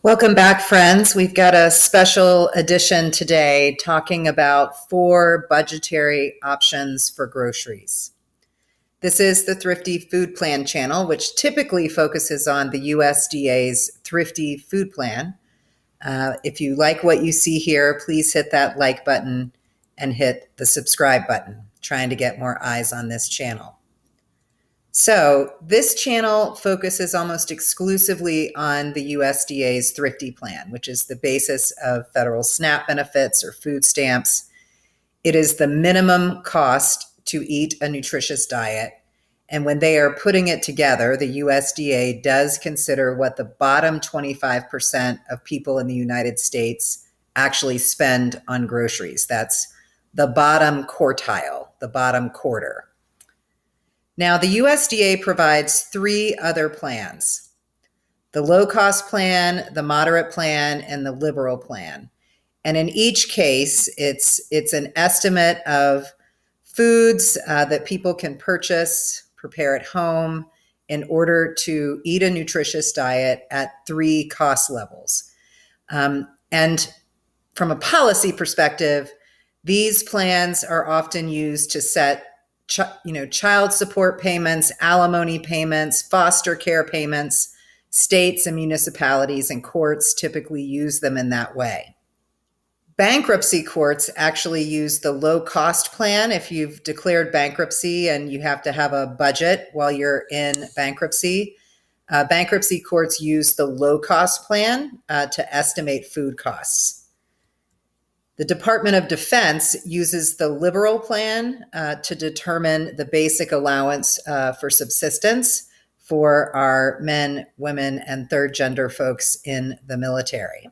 Welcome back, friends. We've got a special edition today talking about 4 budgetary options for groceries. This is the Thrifty Food Plan channel, which typically focuses on the USDA's Thrifty Food Plan. If you like what you see here, please hit that like button and hit the subscribe button, trying to get more eyes on this channel. So this channel focuses almost exclusively on the USDA's Thrifty Plan, which is the basis of federal SNAP benefits or food stamps. It is the minimum cost to eat a nutritious diet. And when they are putting it together, the USDA does consider what the bottom 25% of people in the United States actually spend on groceries. That's the bottom quartile, the bottom quarter. Now, the USDA provides 3 other plans: the low-cost plan, the moderate plan, and the liberal plan. And in each case, it's an estimate of foods that people can purchase, prepare at home in order to eat a nutritious diet at 3 cost levels. And from a policy perspective, these plans are often used to set child support payments, alimony payments, foster care payments. States and municipalities and courts typically use them in that way. Bankruptcy courts actually use the low-cost plan if you've declared bankruptcy and you have to have a budget while you're in bankruptcy. Bankruptcy courts use the low-cost plan to estimate food costs. The Department of Defense uses the liberal plan to determine the basic allowance for subsistence for our men, women, and third gender folks in the military.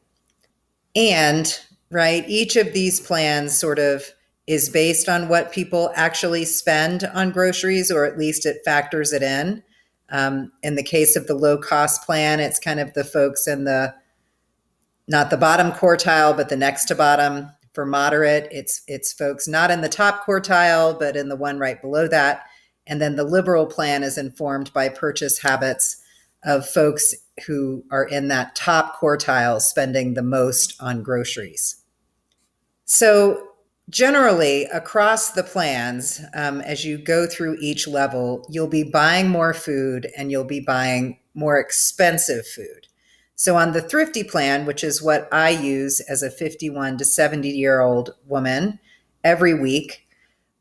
And, each of these plans sort of is based on what people actually spend on groceries, or at least it factors it in. In the case of the low-cost plan, it's kind of the folks in not the bottom quartile, but the next to bottom. For moderate, it's folks not in the top quartile, but in the one right below that. And then the liberal plan is informed by purchase habits of folks who are in that top quartile spending the most on groceries. So generally, across the plans, as you go through each level, you'll be buying more food and you'll be buying more expensive food. So on the Thrifty Plan, which is what I use as a 51 to 70-year-old woman every week,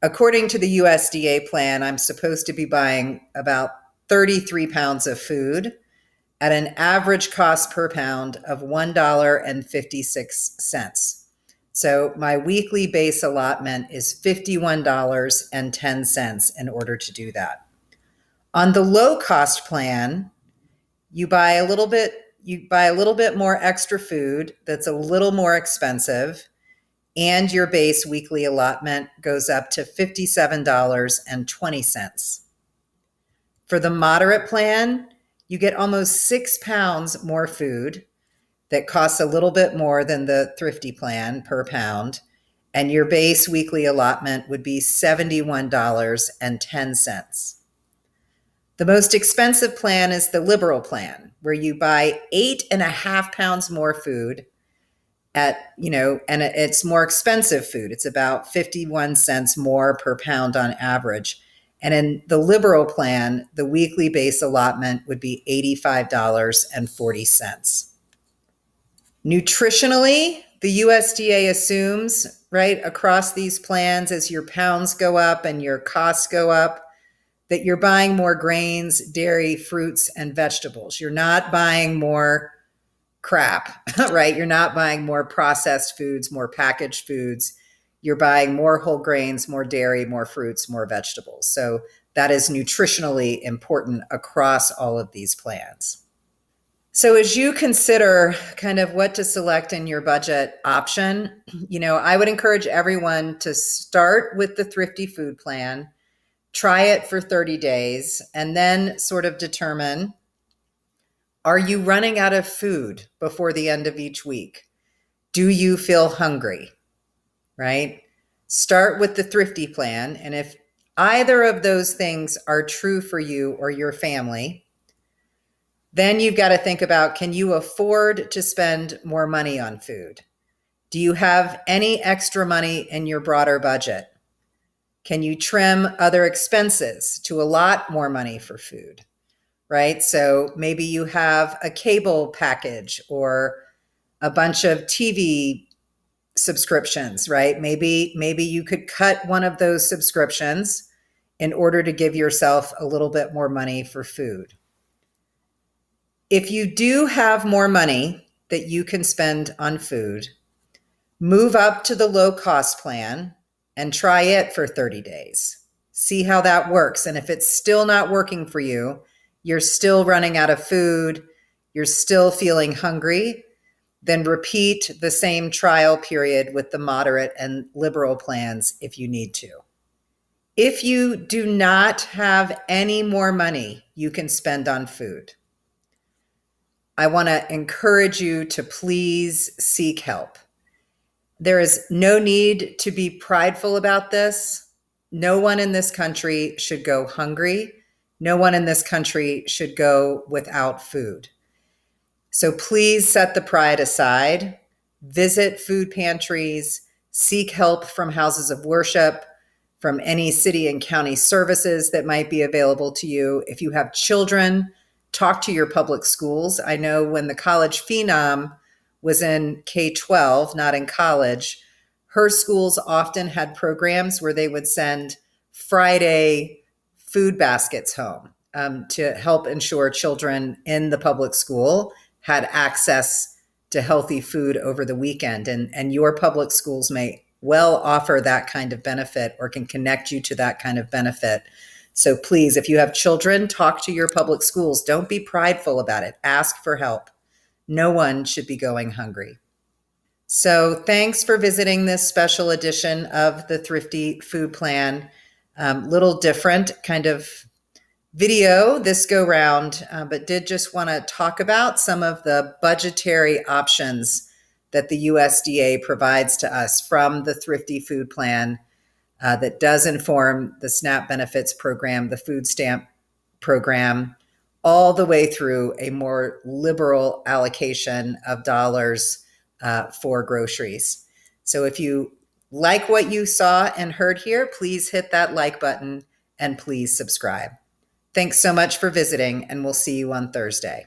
according to the USDA plan, I'm supposed to be buying about 33 pounds of food at an average cost per pound of $1.56. So my weekly base allotment is $51.10 in order to do that. On the low-cost plan, you buy a little bit more extra food that's a little more expensive, and your base weekly allotment goes up to $57.20. For the moderate plan, you get almost 6 pounds more food that costs a little bit more than the Thrifty Plan per pound, and your base weekly allotment would be $71.10. The most expensive plan is the liberal plan, where you buy 8.5 pounds more food and it's more expensive food. It's about 51 cents more per pound on average. And in the liberal plan, the weekly base allotment would be $85.40. Nutritionally, the USDA assumes, across these plans, as your pounds go up and your costs go up, that you're buying more grains, dairy, fruits, and vegetables. You're not buying more crap, You're not buying more processed foods, more packaged foods. You're buying more whole grains, more dairy, more fruits, more vegetables. So that is nutritionally important across all of these plans. So as you consider kind of what to select in your budget option, I would encourage everyone to start with the Thrifty Food Plan. Try it for 30 days and then sort of determine, are you running out of food before the end of each week? Do you feel hungry? Start with the Thrifty Plan. And if either of those things are true for you or your family, Then you've got to think about, can you afford to spend more money on food? Do you have any extra money in your broader budget? Can you trim other expenses to allot more money for food? Right? So maybe you have a cable package or a bunch of TV subscriptions, right? Maybe you could cut one of those subscriptions in order to give yourself a little bit more money for food. If you do have more money that you can spend on food, move up to the low cost plan and try it for 30 days. See how that works. And if it's still not working for you, you're still running out of food, you're still feeling hungry, then repeat the same trial period with the moderate and liberal plans if you need to. If you do not have any more money you can spend on food, I want to encourage you to please seek help. There is no need to be prideful about this. No one in this country should go hungry. No one in this country should go without food. So please set the pride aside, visit food pantries, seek help from houses of worship, from any city and county services that might be available to you. If you have children, talk to your public schools. I know when the college phenom was in K-12, not in college, her schools often had programs where they would send Friday food baskets home to help ensure children in the public school had access to healthy food over the weekend. And your public schools may well offer that kind of benefit or can connect you to that kind of benefit. So please, if you have children, talk to your public schools. Don't be prideful about it. Ask for help. No one should be going hungry. So thanks for visiting this special edition of the Thrifty Food Plan. Little different kind of video this go round, but did just want to talk about some of the budgetary options that the USDA provides to us from the Thrifty Food Plan that does inform the SNAP benefits program, the food stamp program, all the way through a more liberal allocation of dollars for groceries. So if you like what you saw and heard here, please hit that like button and please subscribe. Thanks so much for visiting, and we'll see you on Thursday.